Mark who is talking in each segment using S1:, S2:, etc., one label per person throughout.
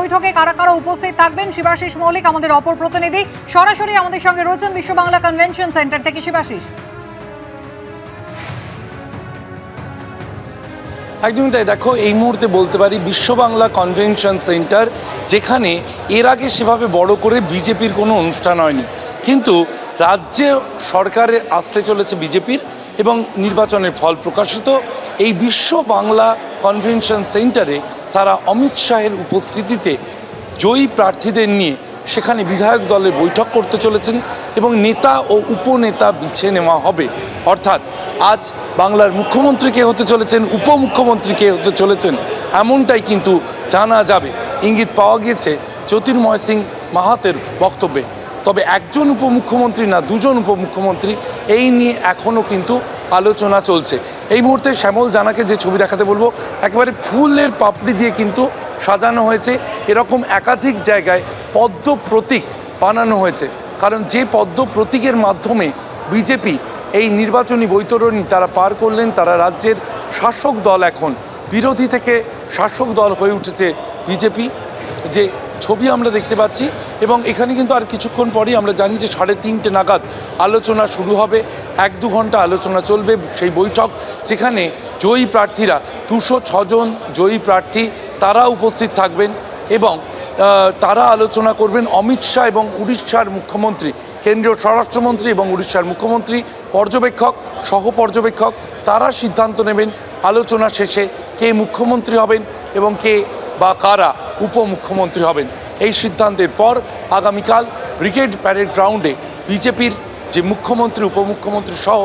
S1: বৈঠকে কারা কারা উপস্থিত থাকবেন? শিবাশিস মৌলিক আমাদের অপর প্রতিনিধি সরাসরি আমাদের সঙ্গে রয়েছেন বিশ্ব বাংলা কনভেনশন সেন্টার থেকে। শিবাশিস,
S2: একদমই তাই। দেখো, এই মুহূর্তে বলতে পারি বিশ্ব বাংলা কনভেনশন সেন্টার, যেখানে এর আগে সেভাবে বড় করে বিজেপির কোনো অনুষ্ঠান হয়নি, কিন্তু রাজ্যে সরকারে আসতে চলেছে বিজেপির এবং নির্বাচনের ফল প্রকাশিত। এই বিশ্ব বাংলা কনভেনশন সেন্টারে তারা অমিত শাহের উপস্থিতিতে জয়ী প্রার্থীদের নিয়ে সেখানে বিধায়ক দলের বৈঠক করতে চলেছেন এবং নেতা ও উপনেতা বেছে নেওয়া হবে। অর্থাৎ আজ বাংলার মুখ্যমন্ত্রী কে হতে চলেছেন, উপমুখ্যমন্ত্রী কে হতে চলেছেন, এমনটাই কিন্তু জানা যাবে। ইঙ্গিত পাওয়া গিয়েছে জ্যোতির্ময় সিং মাহাতের বক্তব্যে। তবে একজন উপমুখ্যমন্ত্রী না দুজন উপমুখ্যমন্ত্রী, এই নিয়ে এখনও কিন্তু আলোচনা চলছে। এই মুহূর্তে শ্যামল জানাকে যে ছবি দেখাতে বলবো, একেবারে ফুলের পাপড়ি দিয়ে কিন্তু সাজানো হয়েছে। এরকম একাধিক জায়গায় পদ্ম প্রতীক বানানো হয়েছে, কারণ যে পদ্ম প্রতীকের মাধ্যমে বিজেপি এই নির্বাচনী বৈতরণী তারা পার করলেন। তারা রাজ্যের শাসক দল, এখন বিরোধী থেকে শাসক দল হয়ে উঠেছে বিজেপি, যে ছবি আমরা দেখতে পাচ্ছি। এবং এখানে কিন্তু আর কিছুক্ষণ পরেই আমরা জানি যে 3:30 নাগাদ আলোচনা শুরু হবে। 1-2 ঘন্টা আলোচনা চলবে সেই বৈঠক, যেখানে জয়ী প্রার্থীরা 206 জন জয়ী প্রার্থী তারা উপস্থিত থাকবেন এবং তারা আলোচনা করবেন। অমিত শাহ এবং উড়িষ্যার মুখ্যমন্ত্রী, কেন্দ্রীয় স্বরাষ্ট্রমন্ত্রী এবং উড়িষ্যার মুখ্যমন্ত্রী, পর্যবেক্ষক, সহ পর্যবেক্ষক, তারা সিদ্ধান্ত নেবেন আলোচনা শেষে কে মুখ্যমন্ত্রী হবেন এবং কে বা কারা উপমুখ্যমন্ত্রী হবেন। এই সিদ্ধান্তের পর আগামীকাল ব্রিগেড প্যারেড গ্রাউন্ডে বিজেপির যে মুখ্যমন্ত্রী, উপমুখ্যমন্ত্রী সহ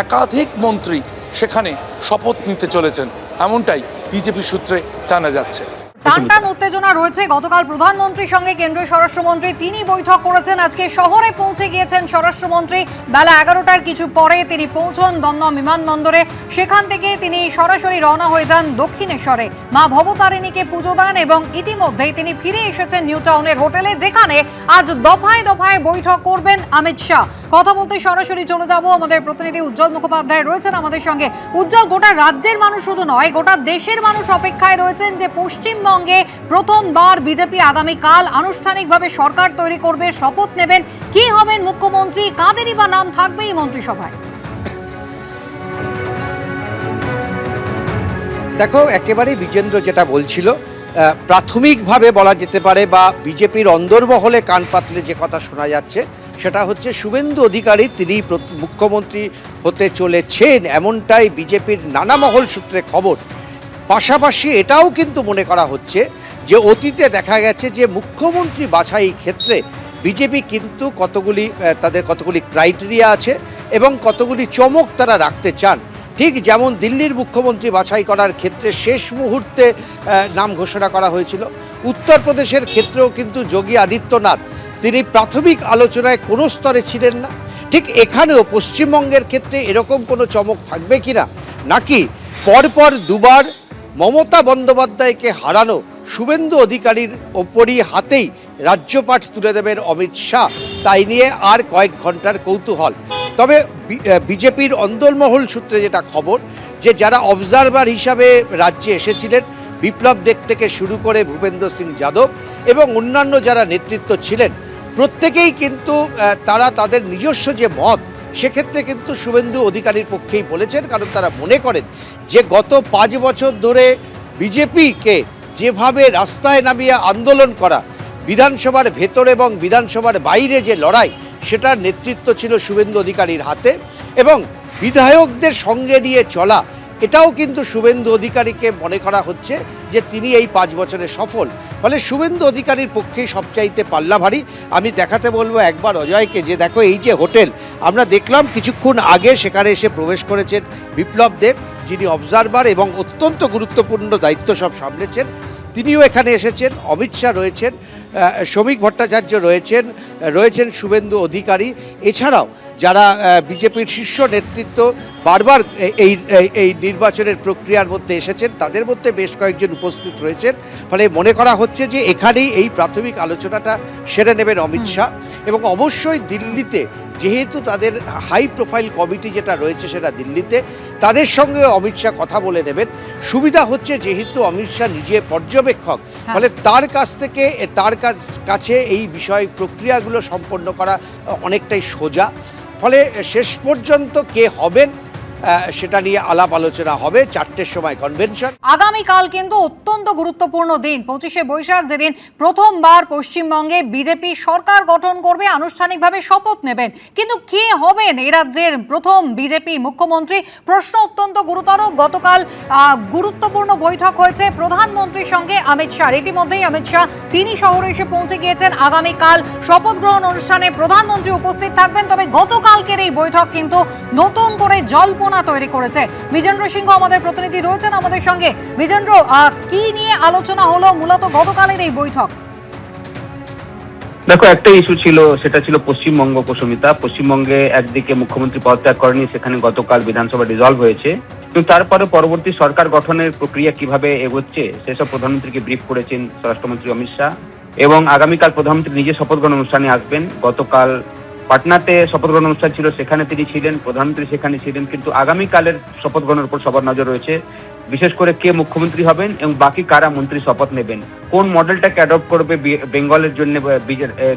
S2: একাধিক মন্ত্রী সেখানে শপথ নিতে চলেছেন, এমনটাই বিজেপি সূত্রে জানা যাচ্ছে।
S1: টানটান উত্তেজনা রয়েছে। গতকাল প্রধানমন্ত্রীর সঙ্গে কেন্দ্রীয় স্বরাষ্ট্রমন্ত্রী তিনি বৈঠক করেছেন। আজকে শহরে পৌঁছে গিয়েছেন স্বরাষ্ট্রমন্ত্রী। বেলা 11টার কিছু পরে তিনি পৌঁছন দমদম বিমানবন্দরে। সেখান থেকে তিনি সরাসরি রওনা হয়ে যান দক্ষিণেশ্বরে, মা ভবতারিণীকে পুজো দেন এবং ইতিমধ্যেই তিনি ফিরে এসেছেন নিউ টাউনের হোটেলে, যেখানে আজ দফায় দফায় বৈঠক করবেন অমিত শাহ। কথা বলতে সরাসরি চলে যাব, আমাদের প্রতিনিধি উজ্জ্বল মুখোপাধ্যায় রয়েছেন আমাদের সঙ্গে। উজ্জ্বল, গোটা রাজ্যের মানুষ শুধু নয়, গোটা দেশের মানুষ অপেক্ষায় রয়েছেন যে পশ্চিমবঙ্গে প্রথমবার বিজেপি আগামীকাল আনুষ্ঠানিকভাবে সরকার তৈরি করবে, শপথ নেবেন। কি হবেন মুখ্যমন্ত্রী, কাদেরই বা নাম থাকবে এই মন্ত্রিসভায়?
S3: দেখো, একেবারেই বিজেন্দ্র যেটা বলছিল, প্রাথমিকভাবে বলা যেতে পারে বা বিজেপির অন্দরমহলে কান পাতলে যে কথা শোনা যাচ্ছে সেটা হচ্ছে শুভেন্দু অধিকারী তিনি মুখ্যমন্ত্রী হতে চলেছেন, এমনটাই বিজেপির নানা মহল সূত্রে খবর। পাশাপাশি এটাও কিন্তু মনে করা হচ্ছে যে অতীতে দেখা গেছে যে মুখ্যমন্ত্রী বাছাই ক্ষেত্রে বিজেপি কিন্তু তাদের কতগুলি ক্রাইটেরিয়া আছে এবং কতগুলি চমক তারা রাখতে চান। ঠিক যেমন দিল্লির মুখ্যমন্ত্রী বাছাই করার ক্ষেত্রে শেষ মুহূর্তে নাম ঘোষণা করা হয়েছিল, উত্তরপ্রদেশের ক্ষেত্রেও কিন্তু যোগী আদিত্যনাথ তিনি প্রাথমিক আলোচনায় কোনো স্তরে ছিলেন না। ঠিক এখানেও পশ্চিমবঙ্গের ক্ষেত্রে এরকম কোনো চমক থাকবে কিনা, নাকি পরপর দুবার মমতা বন্দ্যোপাধ্যায়কে হারানো শুভেন্দু অধিকারীর ওপরই হাতেই রাজ্যপাঠ তুলে দেবেন অমিত শাহ, তাই নিয়ে আর কয়েক ঘন্টার কৌতূহল। তবে বিজেপির অন্দরমহল সূত্রে যেটা খবর, যে যারা অবজারভার হিসাবে রাজ্যে এসেছিলেন, বিপ্লব দেব থেকে শুরু করে ভূপেন্দ্র সিং যাদব এবং অন্যান্য যারা নেতৃত্ব ছিলেন, প্রত্যেকেই কিন্তু তারা তাদের নিজস্ব যে মত সেক্ষেত্রে কিন্তু শুভেন্দু অধিকারীর পক্ষেই বলেছেন। কারণ তারা মনে করেন যে গত 5 বছর ধরে বিজেপিকে যেভাবে রাস্তায় নামিয়ে আন্দোলন করা, বিধানসভার ভেতর এবং বিধানসভার বাইরে যে লড়াই, সেটার নেতৃত্ব ছিল শুভেন্দু অধিকারীর হাতে এবং বিধায়কদের সঙ্গে নিয়ে চলা, এটাও কিন্তু শুভেন্দু অধিকারীকে মনে করা হচ্ছে যে তিনি এই 5 বছরে সফল। ফলে শুভেন্দু অধিকারীর পক্ষেই সবচাইতে পাল্লা ভারী। আমি দেখাতে বলবো একবার অজয়কে, যে দেখো এই যে হোটেল আমরা দেখলাম কিছুক্ষণ আগে, সেখানে এসে প্রবেশ করেছেন বিপ্লব দেব, যিনি অবজারভার এবং অত্যন্ত গুরুত্বপূর্ণ দায়িত্ব সব সামলেছেন, তিনিও এখানে এসেছেন। অমিত শাহ রয়েছেন, শ্রমিক ভট্টাচার্য রয়েছেন শুভেন্দু অধিকারী, এছাড়াও যারা বিজেপির শীর্ষ নেতৃত্ব বারবার এই নির্বাচনের প্রক্রিয়ার মধ্যে এসেছেন, তাদের মধ্যে বেশ কয়েকজন উপস্থিত রয়েছেন। ফলে মনে করা হচ্ছে যে এখানেই এই প্রাথমিক আলোচনাটা সেরে নেবেন অমিত শাহ। এবং অবশ্যই দিল্লিতে যেহেতু তাদের হাই প্রোফাইল কমিটি যেটা রয়েছে সেটা দিল্লিতে, তাদের সঙ্গে অমিত শাহ কথা বলে নেবেন। সুবিধা হচ্ছে যেহেতু অমিত শাহ নিজে পর্যবেক্ষক, ফলে তার কাছ থেকে কাছে এই বিষয় প্রক্রিয়াগুলো সম্পন্ন করা অনেকটাই সোজা। ফলে শেষ পর্যন্ত কে হবেন সেটা নিয়ে আলাপ আলোচনা হবে। 4টের সময় কনভেনশন।
S1: আগামীকাল কিন্তু অত্যন্ত গুরুত্বপূর্ণ দিন, 25শে বৈশাখ, যেদিন প্রথমবার পশ্চিমবঙ্গে বিজেপি সরকার গঠন করবে, আনুষ্ঠানিকভাবে শপথ নেবেন। কিন্তু কে হবেন এই রাজ্যের প্রথম বিজেপি মুখ্যমন্ত্রী? প্রশ্ন অত্যন্ত গুরুতর। গতকাল গুরুত্বপূর্ণ বৈঠক হয়েছে প্রধানমন্ত্রীর সঙ্গে অমিত শাহ। ইতিমধ্যেই অমিত শাহ তিনি শহরে এসে পৌঁছে গিয়েছেন। আগামীকাল শপথ গ্রহণ অনুষ্ঠানে প্রধানমন্ত্রী উপস্থিত থাকবেন। তবে গতকালকের এই বৈঠক কিন্তু নতুন করে জল্পনা তৈরি করেছে। বিজেন্দ্র সিংহ আমাদের প্রতিনিধি রয়েছেন আমাদের সঙ্গে। বিজেন্দ্র, কি নিয়ে আলোচনা হলো মূলত গতকালের এই বৈঠক?
S4: দেখো, একটা ইস্যু ছিল, সেটা ছিল পশ্চিমবঙ্গ কুসুমিতা। পশ্চিমবঙ্গে একদিকে মুখ্যমন্ত্রী পদত্যাগ করেনি, সেখানে গতকাল বিধানসভা ডিসলভ হয়েছে, কিন্তু তারপরে পরবর্তী সরকার গঠনের প্রক্রিয়া কিভাবে এগোচ্ছে সেসব প্রধানমন্ত্রীকে ব্রিফ করেছেন স্বরাষ্ট্রমন্ত্রী অমিত শাহ। এবং আগামীকাল প্রধানমন্ত্রী নিজে শপথ গ্রহণ অনুষ্ঠানে আসবেন। গতকাল পাটনাতে শপথ গ্রহণ অনুষ্ঠান ছিল, সেখানে তিনি ছিলেন, প্রধানমন্ত্রী সেখানে ছিলেন, কিন্তু আগামীকালের শপথ গ্রহণের উপর সবার নজর রয়েছে। বিশেষ করে কে মুখ্যমন্ত্রী হবেন এবং বাকি কারা মন্ত্রী শপথ নেবেন, কোন মডেলটাকে অ্যাডপ্ট করবে বেঙ্গলের জন্য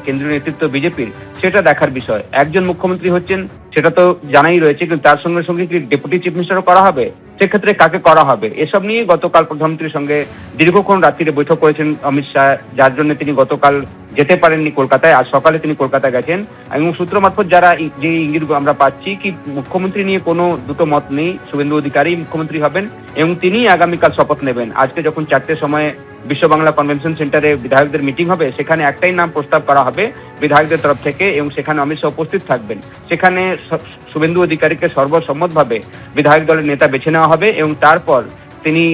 S4: কেন্দ্রীয় নেতৃত্ব বিজেপির, সেটা দেখার বিষয়। একজন মুখ্যমন্ত্রী হচ্ছেন সেটা তো জানাই রয়েছে, কিন্তু তার সঙ্গে সঙ্গে কি ডেপুটি চিফ মিনিস্টারও করা হবে, সেক্ষেত্রে কাকে করা হবে, এসব নিয়ে গতকাল প্রধানমন্ত্রীর সঙ্গে দীর্ঘক্ষণ রাত্রিরে বৈঠক করেছেন অমিত শাহ, যার জন্য তিনি গতকাল যেতে পারেননি কলকাতায়। আজ সকালে তিনি কলকাতা গেছেন এবং সূত্র মারফত যারা যে ইঙ্গিত আমরা পাচ্ছি, কি মুখ্যমন্ত্রী নিয়ে কোনো দুটো মত নেই, শুভেন্দু অধিকারী মুখ্যমন্ত্রী হবেন এবং তিনি আগামীকাল শপথ নেবেন। আজকে যখন 4টের সময় বিশ্ব বাংলা কনভেনশন সেন্টারে বিধায়কদের মিটিং হবে, সেখানে একটাই নাম প্রস্তাব করা হবে বিধায়কদের তরফ থেকে এবং সেখানে অমিত শাহ উপস্থিত থাকবেন। সেখানে শুভেন্দু অধিকারীকে সর্বসম্মতভাবে বিধায়ক দলের নেতা বেছে নেওয়া হবে এবং তারপর তিনি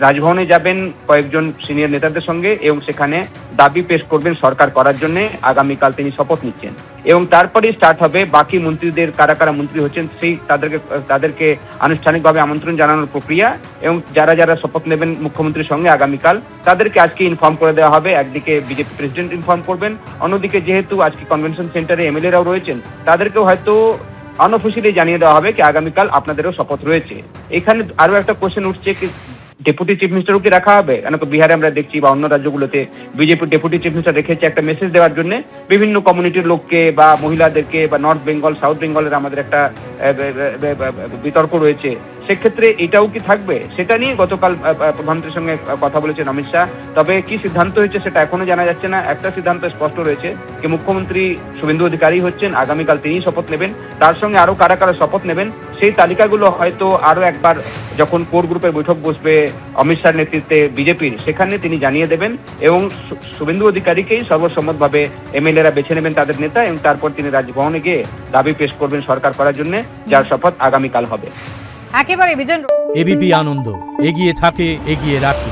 S4: রাজভবনে যাবেন কয়েকজন সিনিয়র নেতাদের সঙ্গে এবং সেখানে দাবি পেশ করবেন সরকার করার জন্য। আগামীকাল তিনি শপথ নিচ্ছেন এবং তারপরেই স্টার্ট হবে বাকি মন্ত্রীদের, কারা কারা মন্ত্রী হচ্ছেন সেই তাদেরকে আনুষ্ঠানিকভাবে আমন্ত্রণ জানানোর প্রক্রিয়া এবং যারা যারা শপথ নেবেন মুখ্যমন্ত্রীর সঙ্গে আগামীকাল, তাদেরকে আজকে ইনফর্ম করে দেওয়া হবে। একদিকে বিজেপি প্রেসিডেন্ট ইনফর্ম করবেন, অন্যদিকে যেহেতু আজকে কনভেনশন সেন্টারে এমএলএরাও রয়েছেন, তাদেরকেও হয়তো আনঅফিসিয়ালি জানিয়ে দেওয়া হবে কি আগামীকাল আপনাদেরও শপথ রয়েছে। এখানে আরো একটা কোশ্চেন উঠছে, কি ডেপুটি চিফ মিনিস্টারও কি রাখা হবে? কেন বিহারে আমরা দেখছি বা অন্য রাজ্যগুলোতে বিজেপি ডেপুটি চিফ মিনিস্টার রেখেছে একটা মেসেজ দেওয়ার জন্য বিভিন্ন কমিউনিটির লোককে বা মহিলাদেরকে, বা নর্থ বেঙ্গল সাউথ বেঙ্গলের আমাদের একটা বিতর্ক রয়েছে, সেক্ষেত্রে এটাও কি থাকবে? সেটা নিয়ে গতকাল প্রধানমন্ত্রীর সঙ্গে কথা বলেছেন অমিত শাহ। তবে কি সিদ্ধান্ত হয়েছে সেটা এখনো জানা যাচ্ছে না। একটা সিদ্ধান্ত স্পষ্ট রয়েছে যে মুখ্যমন্ত্রী শুভেন্দু অধিকারী হচ্ছেন, আগামীকাল তিনিই শপথ নেবেন। তার সঙ্গে আরো কারা কারা শপথ নেবেন সেই তালিকাগুলো হয়তো আরো একবার যখন কোর গ্রুপের বৈঠক বসবে অমিত শাহর নেতৃত্বে বিজেপির, সেখানে তিনি জানিয়ে দেবেন এবং শুভেন্দু অধিকারীকেই সর্বসম্মতভাবে এমএলএরা বেছে নেবেন তাদের নেতা এবং তারপর তিনি রাজভবনে গিয়ে দাবি পেশ করবেন সরকার করার জন্য, যার শপথ আগামীকাল হবে।
S1: একেবারে বিজেন্দ্র।
S5: এবিপি আনন্দ, এগিয়ে থাকে, এগিয়ে রাখে।